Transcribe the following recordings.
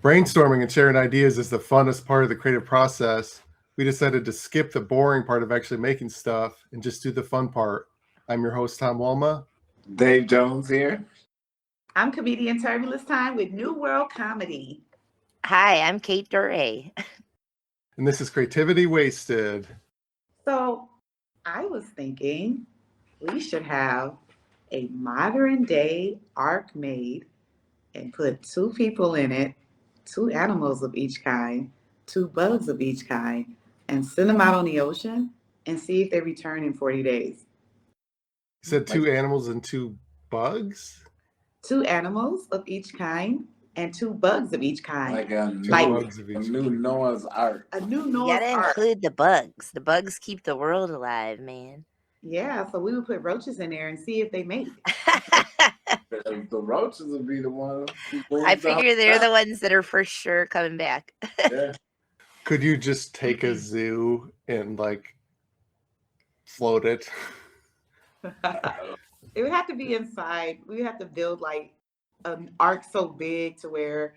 Brainstorming and sharing ideas is the funnest part of the creative process. We decided to skip the boring part of actually making stuff and just do the fun part. I'm your host, Tom Walma. Dave Jones here. I'm comedian Turbulence Time with New World Comedy. Hi, I'm Kate Doré. And this is Creativity Wasted. So I was thinking we should have a modern day ark made and put 2 people in it, 2 animals of each kind, 2 bugs of each kind, and send them out on the ocean and see if they return in 40 days. You said 2 animals and 2 bugs? 2 animals of each kind and 2 bugs of each kind. Like a new Noah's Ark. A new Noah's You gotta Ark. include the bugs. The bugs keep the world alive, man. Yeah, so we would put roaches in there and see if they mate. The roaches would be the ones. I figure they're the ones that are for sure coming back. Yeah. Could you just take a zoo and float it? It would have to be inside. We would have to build like an ark so big to where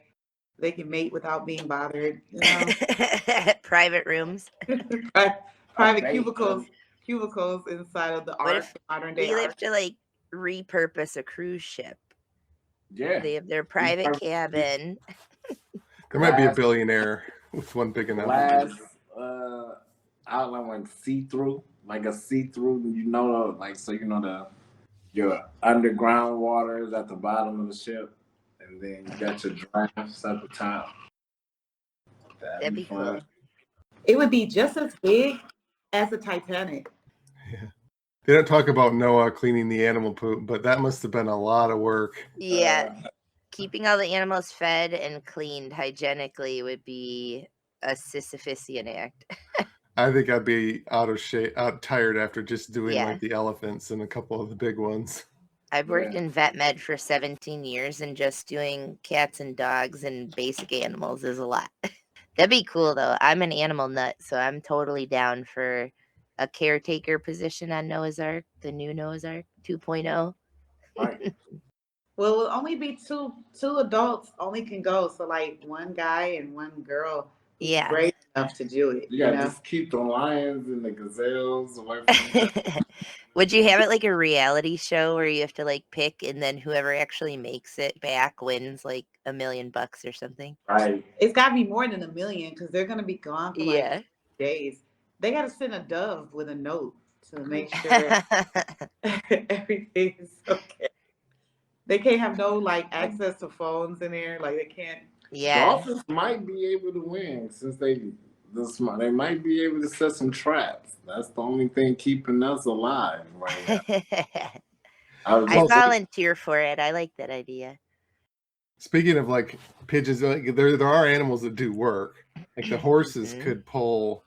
they can mate without being bothered. You know? Private rooms. Private cubicles inside of the ark. Modern day We ark. have to repurpose a cruise ship. Yeah. They have their private cabin. There might be a billionaire with one big enough. Last outline went see-through, like a see-through. Your underground water is at the bottom of the ship, and then you got your drafts at the top. That'd be cool. It would be just as big as the Titanic. Yeah. They don't talk about Noah cleaning the animal poop, but that must have been a lot of work. Yeah. Keeping all the animals fed and cleaned hygienically would be a Sisyphusian act. I think I'd be tired after just doing the elephants and a couple of the big ones. I've worked in vet med for 17 years, and just doing cats and dogs and basic animals is a lot. That'd be cool, though. I'm an animal nut, so I'm totally down for a caretaker position on Noah's Ark, the new Noah's Ark 2.0. Right. Well, it will only be two adults only can go. So one guy and one girl. Yeah. Brave enough to do it. Yeah, just keep the lions and the gazelles away from them. Would you have it like a reality show where you have to pick, and then whoever actually makes it back wins $1 million or something? Right. It's got to be more than $1 million because they're going to be gone for days. They got to send a dove with a note to make sure everything is okay. They can't have no access to phones in there. They can't. Yeah. Dolphins might be able to win since they might be able to set some traps. That's the only thing keeping us alive right now. I volunteer for it. I like that idea. Speaking of pigeons, there are animals that do work. The horses could pull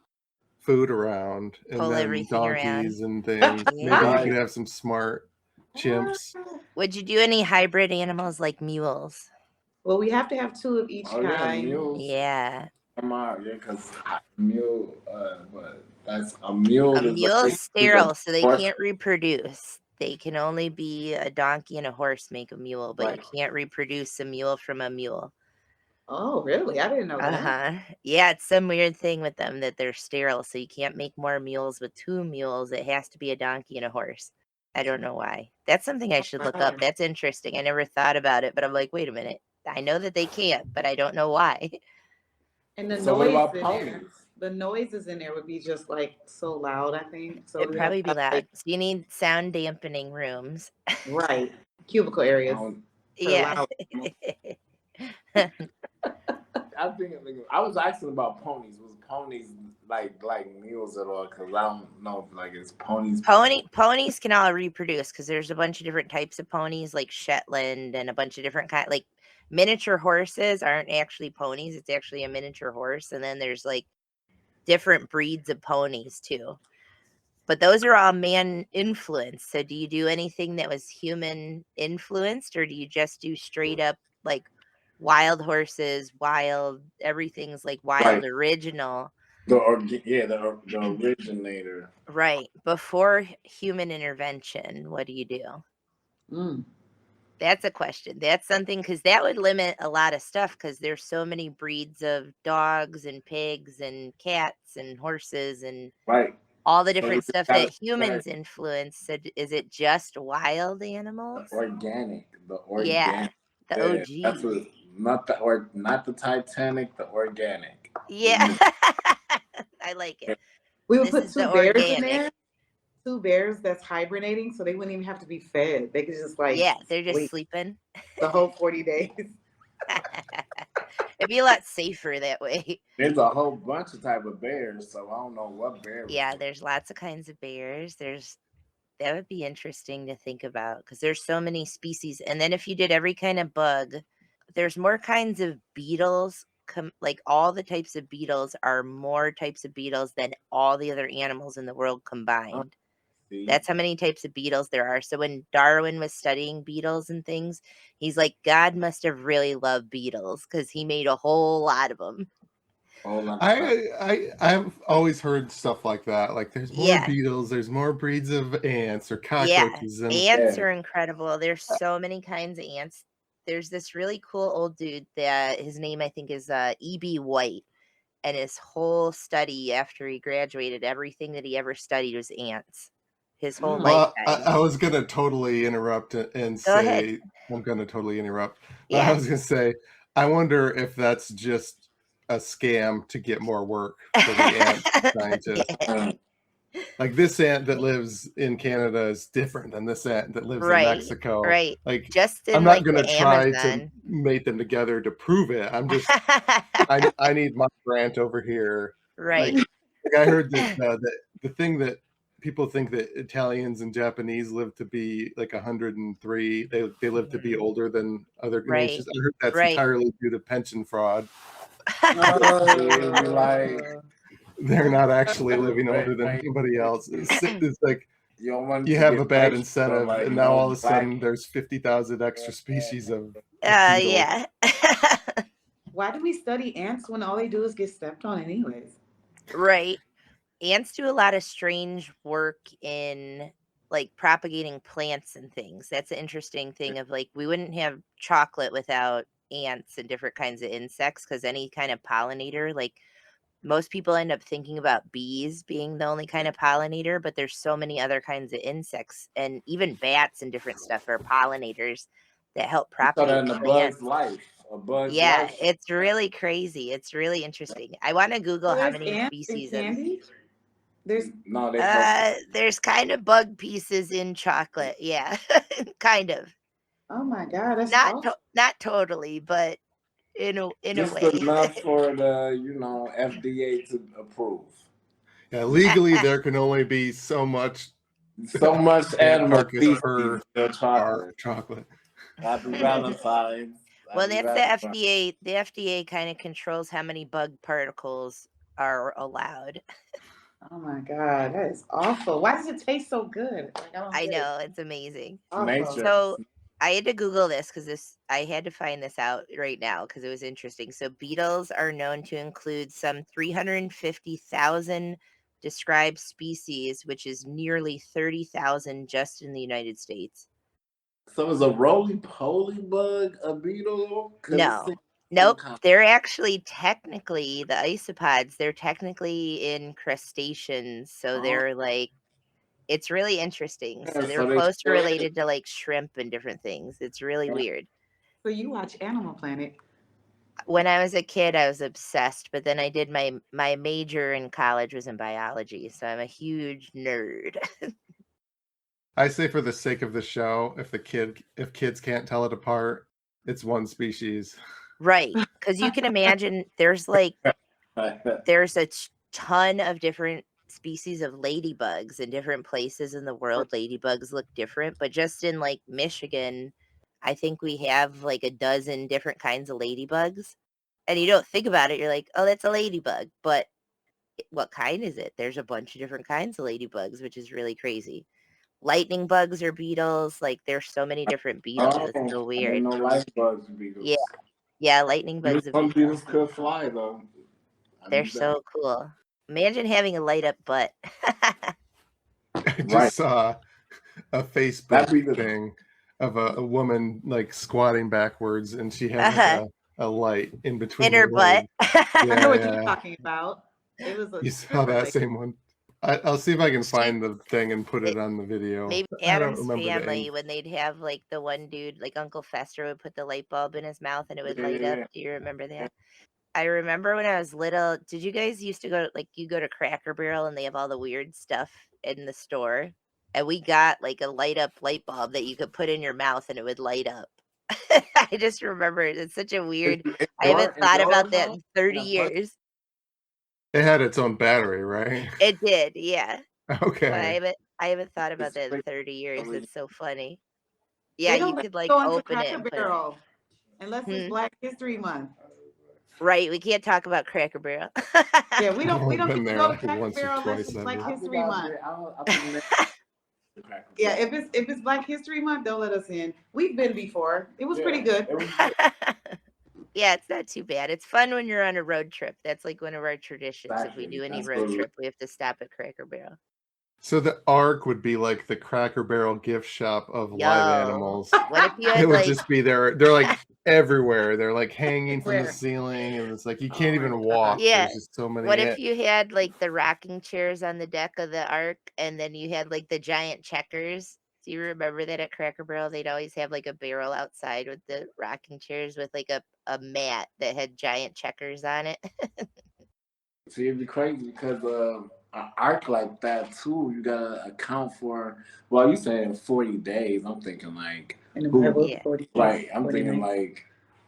food around, and then donkeys and things. Yeah. Maybe you could have some smart chimps. Would you do any hybrid animals like mules? Well, we have to have 2 of each kind. Mules. Yeah. Because mule, that's a mule. A mule's sterile, so they can't reproduce. They can only be a donkey and a horse make a mule, but you can't reproduce a mule from a mule. Oh, really? I didn't know that. Yeah, it's some weird thing with them that they're sterile, so you can't make more mules with 2 mules. It has to be a donkey and a horse. I don't know why. That's something I should look up. That's interesting. I never thought about it, but I'm like, wait a minute. I know that they can't, but I don't know why. And the noises in there would be just so loud, I think. So it'd probably be loud. So you need sound dampening rooms. Right. Cubicle areas. Yeah. I was asking about ponies. Was ponies like mules at all? Because I don't know if it's ponies. Ponies can all reproduce because there's a bunch of different types of ponies, like Shetland and a bunch of different kinds. Miniature horses aren't actually ponies. It's actually a miniature horse. And then there's different breeds of ponies too. But those are all man influenced. So do you do anything that was human influenced, or do you just do straight up wild horses, everything's wild original? The originator. Right. Before human intervention, what do you do? That's a question. That's something, because that would limit a lot of stuff, because there's so many breeds of dogs and pigs and cats and horses and Right. all the So different you stuff gotta that humans influence. So is it just wild animals? the organic. Yeah, the That's OG. what, not the Titanic, the organic. Yeah. I like it. We would This put is two the bears in organic. there. 2 bears that's hibernating, so they wouldn't even have to be fed. They could just Yeah, they're just sleep sleeping. the whole 40 days. It'd be a lot safer that way. There's a whole bunch of type of bears, so I don't know what bear. Yeah, there's lots of kinds of bears. That would be interesting to think about, because there's so many species. And then if you did every kind of bug, there's more kinds of beetles. Like all the types of beetles are more types of beetles than all the other animals in the world combined. That's how many types of beetles there are. So when Darwin was studying beetles and things, he's like, God must have really loved beetles, because he made a whole lot of them. I've always heard stuff like that. Like there's more beetles, there's more breeds of ants or cockroaches. Yeah, ants are incredible. There's so many kinds of ants. There's this really cool old dude that his name I think is E.B. White, and his whole study after he graduated, everything that he ever studied was ants. His whole lifetime. I was gonna totally interrupt and Go ahead. say I'm gonna totally interrupt. But Yeah. I was gonna say I wonder if that's just a scam to get more work for the ant scientists. Like this ant that lives in Canada is different than this ant that lives in Mexico. Right. Like just in I'm not like gonna the try Amazon. to mate them together to prove it. I'm just I need my grant over here. Right. Like I heard that the thing that people think that Italians and Japanese live to be like 103. They live to be older than other nations. I heard that's entirely due to pension fraud. They're not actually living older than anybody else. It's like you have a bad incentive, and now all of a sudden there's 50,000 extra species of beetles. Yeah. Why do we study ants when all they do is get stepped on anyways? Right. Ants do a lot of strange work in like propagating plants and things. That's an interesting thing of like, we wouldn't have chocolate without ants and different kinds of insects, because any kind of pollinator, like most people end up thinking about bees being the only kind of pollinator, but there's so many other kinds of insects, and even bats and different stuff are pollinators that help propagate plants. Life. It's really crazy. It's really interesting. I want to Google how many species of there's kind of bug pieces in chocolate. Yeah. Kind of. Oh my God, that's not totally, but in a just way. enough for the FDA to approve. Yeah, legally there can only be so much animal per chocolate. Happy Valentine's. Well, that's the FDA. The FDA kind of controls how many bug particles are allowed. Oh my God, that is awful. Why does it taste so good? I know, it's amazing. Awful. So I had to Google this because I had to find this out right now because it was interesting. So beetles are known to include some 350,000 described species, which is nearly 30,000 just in the United States. So is a roly-poly bug a beetle? No. Nope. They're actually technically the isopods. They're technically in crustaceans. So they're like, it's really interesting. So they're closely related to like shrimp and different things. It's really weird. So you watch Animal Planet? When I was a kid, I was obsessed, but then I did my major in college was in biology. So I'm a huge nerd. I say for the sake of the show, if kids can't tell it apart, it's one species. Right. Because you can imagine there's a ton of different species of ladybugs in different places in the world. Ladybugs look different, but just in like Michigan, I think we have like a dozen different kinds of ladybugs. And you don't think about it, you're like, oh, that's a ladybug. But what kind is it? There's a bunch of different kinds of ladybugs, which is really crazy. Lightning bugs are beetles. Like there's so many different beetles. It's so weird. No lightning bugs are beetles. Yeah, lightning bugs are beetles. Some beetles could fly though. They're so cool. Imagine having a light up butt. I just saw a Facebook thing of a woman like squatting backwards, and she had like Uh-huh. a light in between In her butt. I know what Yeah. you're talking about. It was a You saw that stripper same one. I'll see if I can She- find the thing and put it on the video. Maybe I don't Adam's remember the Family, end. when they'd have like the one dude, like Uncle Fester, would put the light bulb in his mouth and it would light up. Do you remember that? I remember when I was little. Did you guys used to go like you go to Cracker Barrel and they have all the weird stuff in the store? And we got like a light up light bulb that you could put in your mouth and it would light up. I just remember it. It's such a weird. I haven't thought about that in 30 years. It had its own battery, right? It did, yeah. But Okay. I haven't thought about that in 30 years. It's so funny. Yeah, They you don't let could you like go into open it Cracker and put it. Barrel unless it's Hmm. Black History Month. Right, we can't talk about Cracker Barrel. Yeah, we I've don't only get been to there go to like Cracker once or Barrel unless twice it's ever. Black History Month. Yeah, if it's Black History Month, they'll let us in. We've been before. It was pretty good. Yeah, it's not too bad. It's fun when you're on a road trip. That's like one of our traditions. If we do any road trip, we have to stop at Cracker Barrel. So the Ark would be like the Cracker Barrel gift shop of live Yo, animals. what if you It had would like just be there. They're like everywhere. They're like hanging from the Everywhere. ceiling, and it's like you Oh can't my even God. walk. Yeah. There's just so many. What if you had like the rocking chairs on the deck of the Ark and then you had like the giant checkers? Do you remember that at Cracker Barrel? They'd always have like a barrel outside with the rocking chairs with like a mat that had giant checkers on it. See, it'd be crazy because an arc like that too, you gotta account for. Well, you saying 40 days. I'm thinking like In the who? Bible, Yeah. 40, Right. I'm 49. thinking like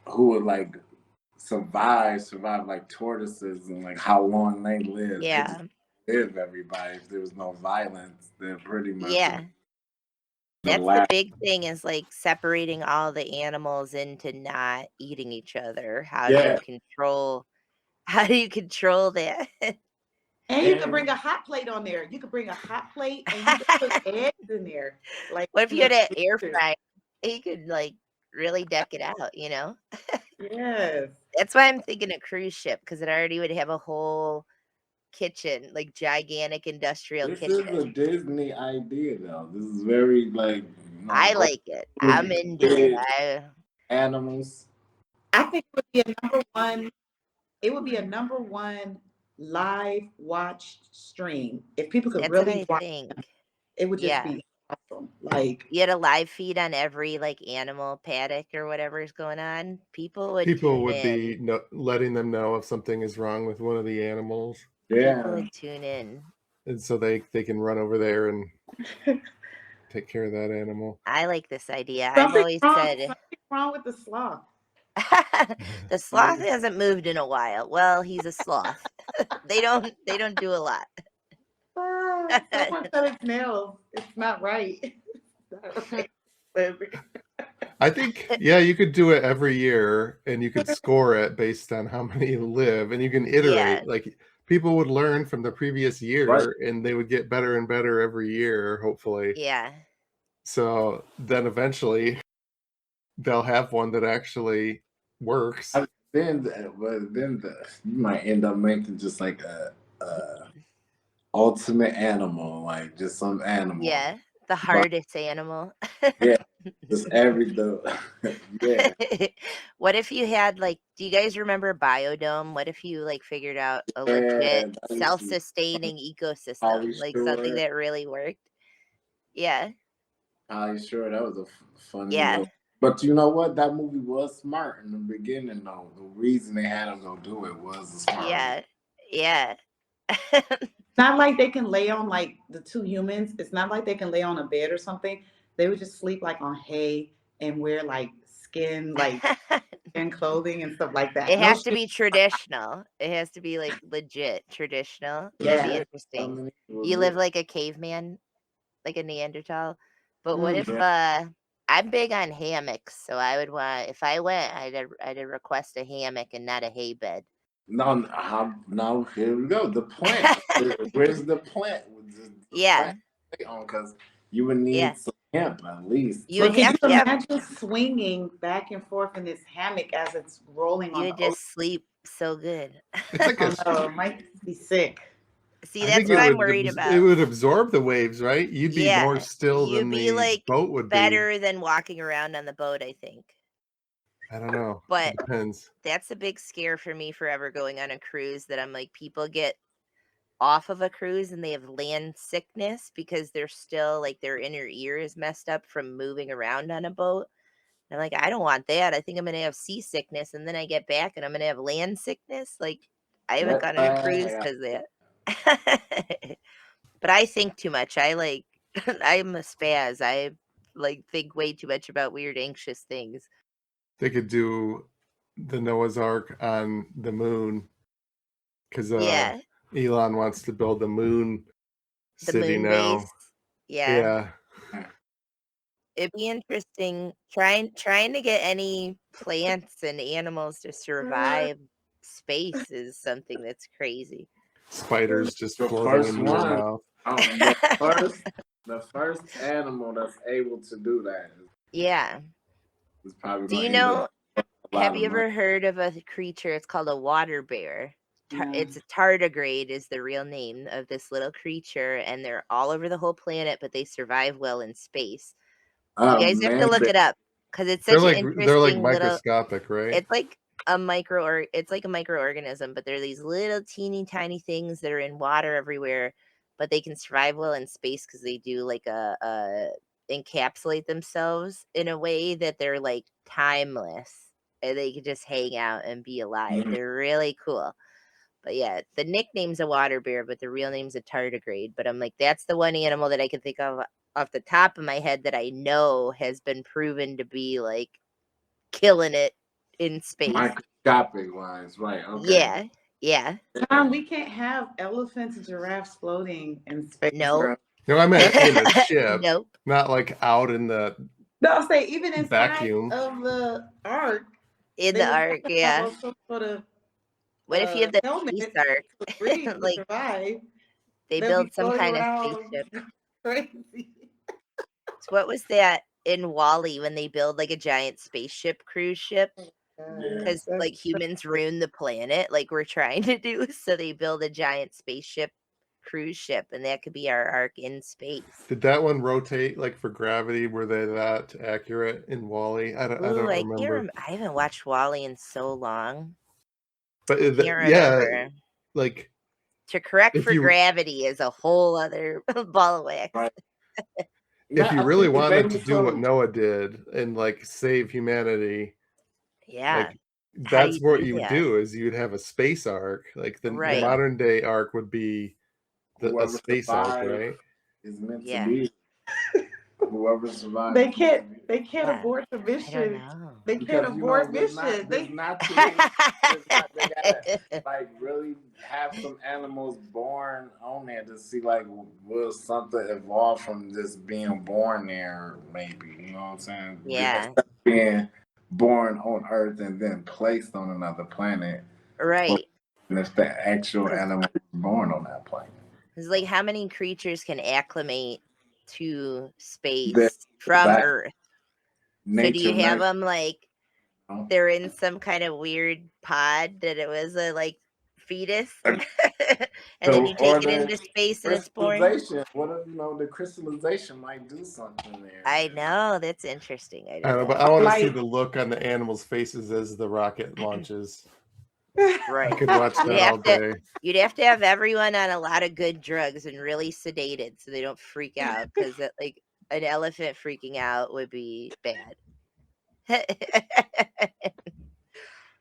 who would like survive like tortoises and like how long they live. They Yeah. just live everybody. If there was no violence, they're pretty much Yeah. the That's the last. big thing is like separating all the animals into not eating each other. How do Yeah. you control that? And you could bring a hot plate on there. You could bring a hot plate and you could put eggs in there. Like What if you had little an air pictures. fryer? You could like really deck it out, you know? Yes. That's why I'm thinking a cruise ship because it already would have a whole kitchen, like gigantic industrial This kitchen. is a Disney idea though. This is very like I like it. I'm into it. animals. I think it would be a number one. It would be a number one live watched stream. If people could That's what really I watch think. them, it would just Yeah. be awesome. Like You had a live feed on every like animal paddock or whatever's going on. People would People tune would in. be letting them know if something is wrong with one of the animals, People Yeah. would tune in. and so they can run over there and take care of that animal. I like this idea. I've always said something wrong with the sloth. the sloth hasn't moved in a while. Well, he's a sloth. They don't do a lot. Someone said it's nails. It's not right. It's not right. I think, yeah, you could do it every year and you could score it based on how many live, and you can iterate. Yeah. Like people would learn from the previous year Right. and they would get better and better every year, hopefully. Yeah. So then eventually they'll have one that actually works. Then you might end up making just like a ultimate animal, like just some animal. Yeah. The hardest animal. Yeah. Just yeah. What if you had like, do you guys remember biodome? What if you like figured out a legit that used to be self-sustaining ecosystem, like something sure. that really worked? Yeah. Sure, that was a funny Yeah. little. But you know what? That movie was smart in the beginning, though. The reason they had him go do it was a smart. Yeah. Yeah. It's not like they can lay on like the two humans. It's not like they can lay on a bed or something. They would just sleep like on hay and wear like skin clothing and stuff like that. It No has to shit. be traditional. It has to be like legit traditional. That'd be Yeah. interesting. You live like a caveman, like a Neanderthal. But what if I'm big on hammocks, so I would want if I went, I'd request a hammock and not a hay bed. No, here we go. The plant. Where's the plant? Yeah. Because you would need some hemp at least. You But would can have you to have. imagine swinging back and forth in this hammock as it's rolling You on would the ocean? just sleep so good. It's like Oh no, it might be sick. See, I think that's it what I'm would worried it about. would absorb the waves, right? You'd be more Yeah, still you'd than be the like boat would be. better than walking around on the boat, I think. I don't know. But It depends. that's a big scare for me forever going on a cruise, that I'm like, people get off of a cruise and they have land sickness because they're still like their inner ear is messed up from moving around on a boat. And I'm like, I don't want that. I think I'm gonna have seasickness, and then I get back and I'm gonna have land sickness. Like, I haven't gone on a cruise because of that. But I think too much. I like I'm a spaz. I like think way too much about weird anxious things. They could do the Noah's Ark on the moon because Yeah, Elon wants to build a moon the city moon now. base. Yeah. Yeah. It'd be interesting trying to get any plants and animals to survive space is something that's crazy. Spiders just The floating first in your one, mouth. the first animal that's able to do that Yeah. is probably Do going you to end know, up a have lot you of money. ever heard of a creature? It's called a water bear. Yeah. It's a tardigrade is the real name of this little creature, and they're all over the whole planet, but they survive well in space. You guys have to Man, look it up because it's They're such an like interesting little. microscopic, right? It's like it's like a microorganism, but they're these little teeny tiny things that are in water everywhere, but they can survive well in space because they do like a encapsulate themselves in a way that they're like timeless, and they can just hang out and be alive. They're really cool. But yeah, the nickname's a water bear, but the real name's a tardigrade. But I'm like, that's the one animal that I can think of off the top of my head that I know has been proven to be like killing it in space. microscopic wise, right? Okay. Yeah, yeah. Tom, we can't have elephants and giraffes floating in space. Nope. Bro. No, I meant in a ship, Nope. not like out in the No, I'll say even inside vacuum. of the ark. In they the would ark, have to yeah. have some sort of What if you have the helmet space to ark? breathe to Like survive. they They'll be build some floating kind of around spaceship. crazy. So what was that in Wall-E when they build like a giant spaceship cruise ship? Because That's like humans ruin the planet, like we're trying to do. So they build a giant spaceship cruise ship, and that could be our ark in space. Did that one rotate like for gravity? Were they that accurate in Wall-E? I don't remember. Can't remember. I haven't watched Wall-E in so long. But Can't yeah, remember. like To correct if for you gravity is a whole other ball of wax. Right. if you really wanted to do what some, Noah did and like save humanity, Yeah. like How do that's you what do you would that? do is you'd have a space ark. Like the Right. modern day ark would be a whoever space ark, survives right? is meant Yeah. to be. Whoever survives. They can't Yeah. abort the I don't mission. know. They Because can't you know, abort there's mission. not too many. They gotta like really have some animals born on there to see like will something evolve from just being born there, maybe. You know what I'm saying? Yeah. Instead of being born on Earth and then placed on another planet. Right. And if the actual animal is born on that planet. It's like how many creatures can acclimate to space That- from that Earth? So do Nature you have makes- them like they're in some kind of weird pod that it was a like fetus, and then you take it into space and it's born? Crystallization. What if the crystallization might do something there? I know, that's interesting. I I don't don't know, know. but I want to see the look on the animals' faces as the rocket launches. I Right. could watch that all day. You'd have to have everyone on a lot of good drugs and really sedated so they don't freak out, because like an elephant freaking out would be bad.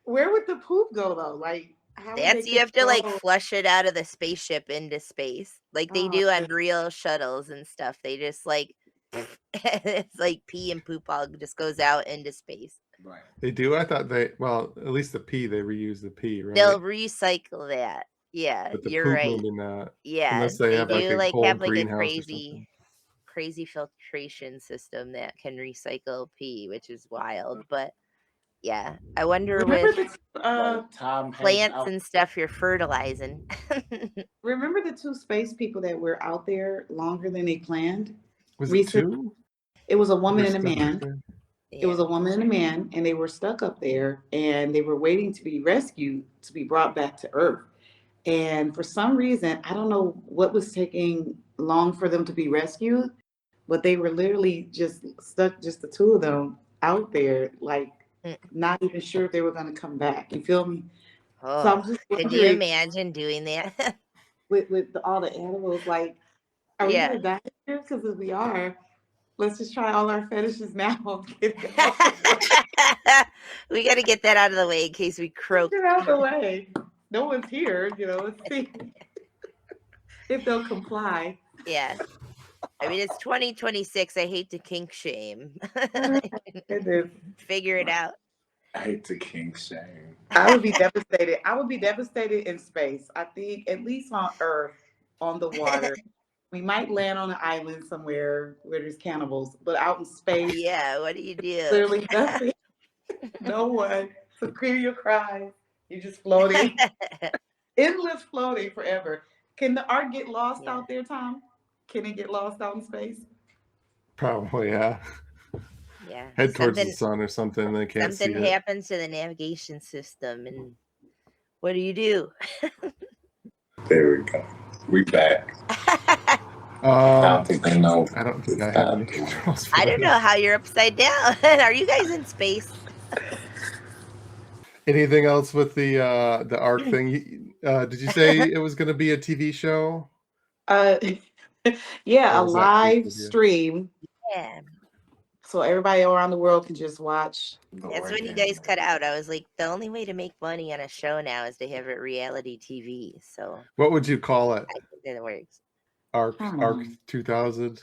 Where would the poop go though? Like how would That's they you have to like control- flush it out of the spaceship into space, like they Oh, do on real shuttles and stuff. They just like it's like pee and poop all just goes out into space. Right. They do? I thought at least the pee, they reuse the pee, right? They'll recycle that. Yeah, But the you're poop right. maybe not. Yeah, Unless they have like do a whole have like a greenhouse or something. crazy filtration system that can recycle pee, which is wild. But yeah, I wonder Remember with Tom plants and stuff you're fertilizing. remember the two space people that were out there longer than they planned? Was it two? It was a woman They're and a stuck up man. there? It was a woman and a man, and they were stuck up there, and they were waiting to be rescued to be brought back to Earth. And for some reason, I don't know what was taking long for them to be rescued, but they were literally just stuck, just the two of them out there, like Mm. not even sure if they were going to come back. You feel me? So Oh, I'm just could you wondering imagine doing that? with all the animals, like, are we Yeah. going to die here? Because if we are, let's just try all our fetishes now. Get it out the way. We got to get that out of the way in case we croak. Get out the way. No one's here. Let's see if they'll comply. Yeah. I mean, it's 2026. I hate to kink shame. Goodness. Figure it out. I hate to king shame. I would be devastated. I would be devastated in space. I think at least on Earth, on the water, we might land on an island somewhere where there's cannibals, but out in space, Yeah, what do you do? clearly nothing. No one to hear your cries. You're just floating, endless floating forever. Can the art get lost Yeah. out there, Tom? Can it get lost out in space? Probably, yeah. Yeah. Head towards the sun or something. They can't see Something it. happens to the navigation system, and what do you do? There we go. We back. I I don't think they know. don't think it's I have not any doing it. controls for I don't this. know how you're upside down. Are you guys in space? Anything else with the ARC thing? Did you say it was going to be a TV show? Uh, yeah, a Or was that live social media? stream, Yeah. so everybody around the world can just watch. That's when you guys cut out. I was like, the only way to make money on a show now is to have it reality TV. So What would you call it? I think that works. ARC 2000?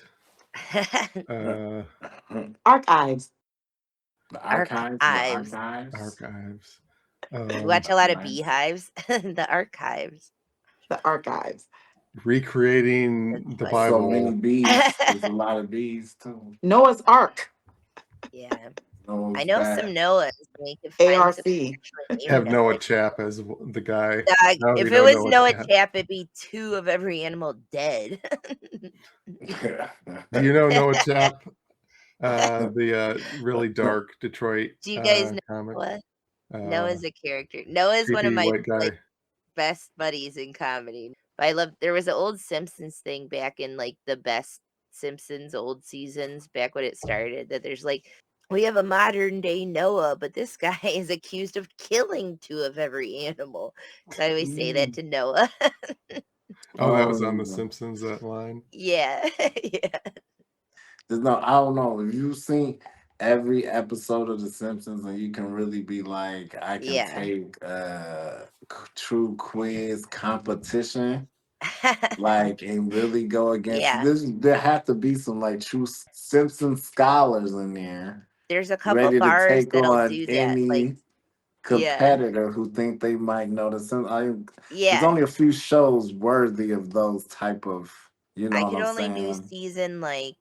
Archives. The archives. Archives. The archives. Archives. You watch a lot of nice. beehives. The archives. The archives. Recreating That's the funny. So many Bible. bees. There's a lot of bees too. Noah's Ark. Yeah. No, I it's know bad. some Noahs. We could find some ARC. actually Have named Noah after. Chap as the guy. Dog, Now we if it know was Noah Noah Chap. Chap, it'd be 2 of every animal dead. Do you know Noah Chap? The really dark Detroit Do you guys know comic. Noah? Noah's a character. Noah's one of Creepy my white guy. best buddies in comedy. I love there was an old Simpsons thing back in like the best Simpsons old seasons back when it started that there's like we have a modern day Noah, but this guy is accused of killing 2 of every animal. So I always say that to Noah. Oh, that was on The Simpsons, that line. Yeah. Yeah. No, I don't know. If you've seen every episode of The Simpsons, and you can really be like, I can Yeah. take a true quiz competition, like, and really go against Yeah. this. There have to be some like true Simpsons scholars in there, There's a couple ready to bars take that'll on do that. any Like, yeah. competitor who think they might know The Simpsons. There's Yeah. only a few shows worthy of those type of. You know I what could I'm only do saying? season like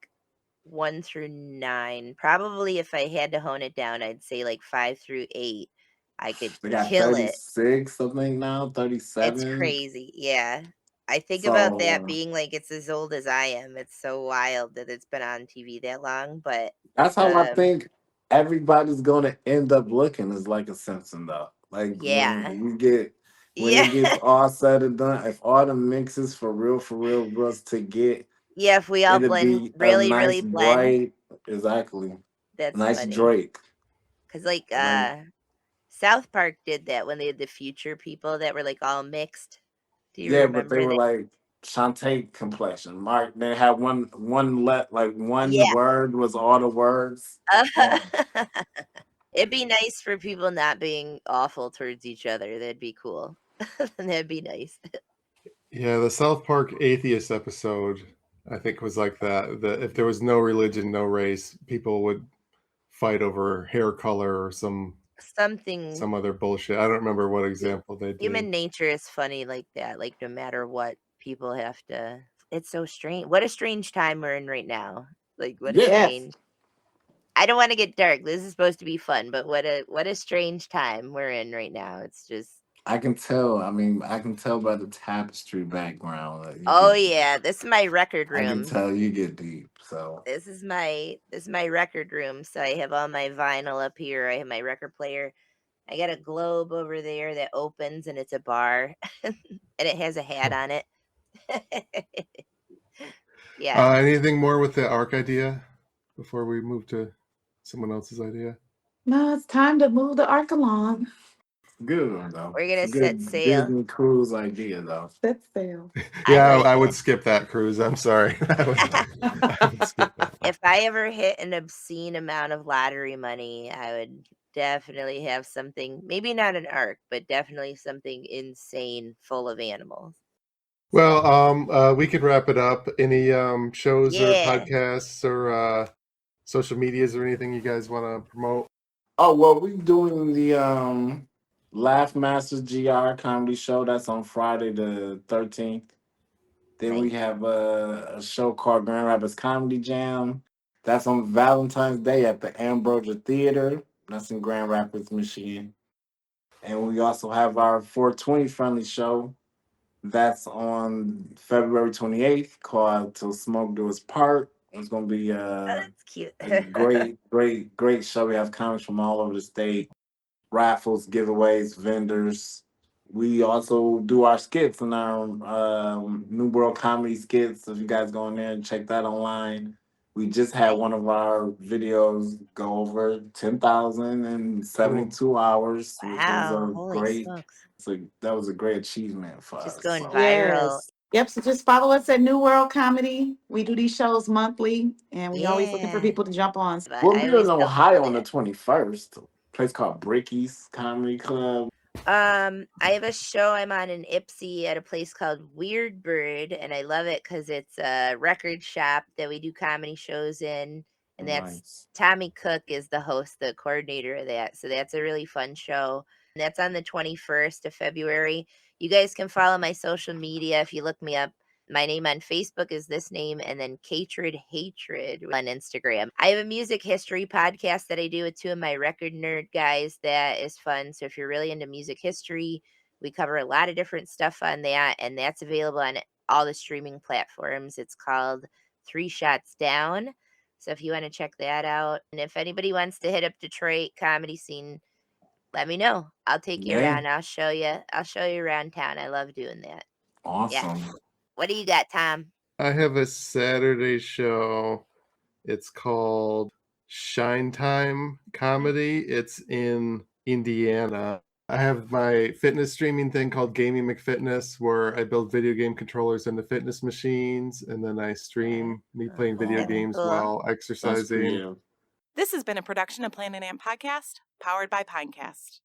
1 through 9. Probably if I had to hone it down, I'd say like 5 through 8. I could They got kill it. 36, I think now, 37. It's crazy. Yeah. I think about that So being like it's as old as I am. It's so wild that it's been on TV that long, but that's how I think everybody's gonna end up looking is like a Simpson though. Like yeah. when it gets Yeah. all said and done, if all the mixes for real was to get Yeah, if we all it'd blend be a really, nice really blend, bright, exactly. that's Nice funny. Drake. Cause like Like, South Park did that when they had the future people that were like all mixed. Do you yeah, but they remember were that? like Shantae complexion. Mark, they had one Yeah. word was all the words. It'd be nice for people not being awful towards each other. That'd be cool. That'd be nice. Yeah, the South Park atheist episode, I think, was like that. That if there was no religion, no race, people would fight over hair color or some Something other bullshit. I don't remember what example they did. human nature is funny like that. Like no matter what, people have to. It's so strange. What a strange time we're in right now. Like what a Yeah. strange. I don't want to get dark. This is supposed to be fun, but what a strange time we're in right now. It's just. I can tell. I mean, I can tell by the tapestry background. That you Oh get, yeah, this is my record I can room. tell you get deep. So This is my record room. So I have all my vinyl up here. I have my record player. I got a globe over there that opens and it's a bar and it has a hat on it. Yeah. Anything more with the arc idea before we move to someone else's idea? No, it's time to move the ark along. Good one though. We're It's gonna a set good sail. Disney cruise idea though. Set sail. Yeah, like I would it. skip that cruise. I'm sorry. I would skip that one. If I ever hit an obscene amount of lottery money, I would definitely have something, maybe not an ark, but definitely something insane full of animals. Well, we could wrap it up. Any shows or Yeah. podcasts or social medias or anything you guys want to promote? Oh well, we're doing the Laugh Masters GR comedy show. That's on Friday the 13th. Then we Nice. have a show called Grand Rapids Comedy Jam. That's on Valentine's Day at the Ambrosia Theater. That's in Grand Rapids, Michigan. And we also have our 420 friendly show. That's on February 28th called Till Smoke Do Us Part. It's going to be Oh, that's cute. a great show. We have comics from all over the state, raffles, giveaways, vendors. We also do our skits and our New World Comedy skits. So if you guys go in there and check that online, we just had one of our videos go over 10,000 in 72 hours, which was Wow, a holy great. smokes. So that was a great achievement for Just us. going So, viral. Yes. Yep. So just follow us at New World Comedy. We do these shows monthly, and we always looking for Yeah. people to jump on. But we'll I be always in tell Ohio people on the that. 21st. Place called Bricky's Comedy Club. I have a show I'm on in Ipsy at a place called Weird Bird, and I love it because it's a record shop that we do comedy shows in, and that's Nice. Tommy Cook is the host, the coordinator of that. So that's a really fun show. And that's on the 21st of February. You guys can follow my social media if you look me up. My name on Facebook is this name, and then Catred Hatred on Instagram. I have a music history podcast that I do with two of my record nerd guys. That is fun. So if you're really into music history, we cover a lot of different stuff on that, and that's available on all the streaming platforms. It's called 3 Shots Down. So if you want to check that out, and if anybody wants to hit up Detroit comedy scene, let me know. I'll take you Yeah. around. I'll show you around town. I love doing that. Yeah. Awesome. What do you got, Tom? I have a Saturday show. It's called Shine Time Comedy. It's in Indiana. I have my fitness streaming thing called Gaming McFitness, where I build video game controllers into fitness machines, and then I stream me playing video That's games cool. while That's exercising. creative. This has been a production of Planet Amp Podcast, powered by Pinecast.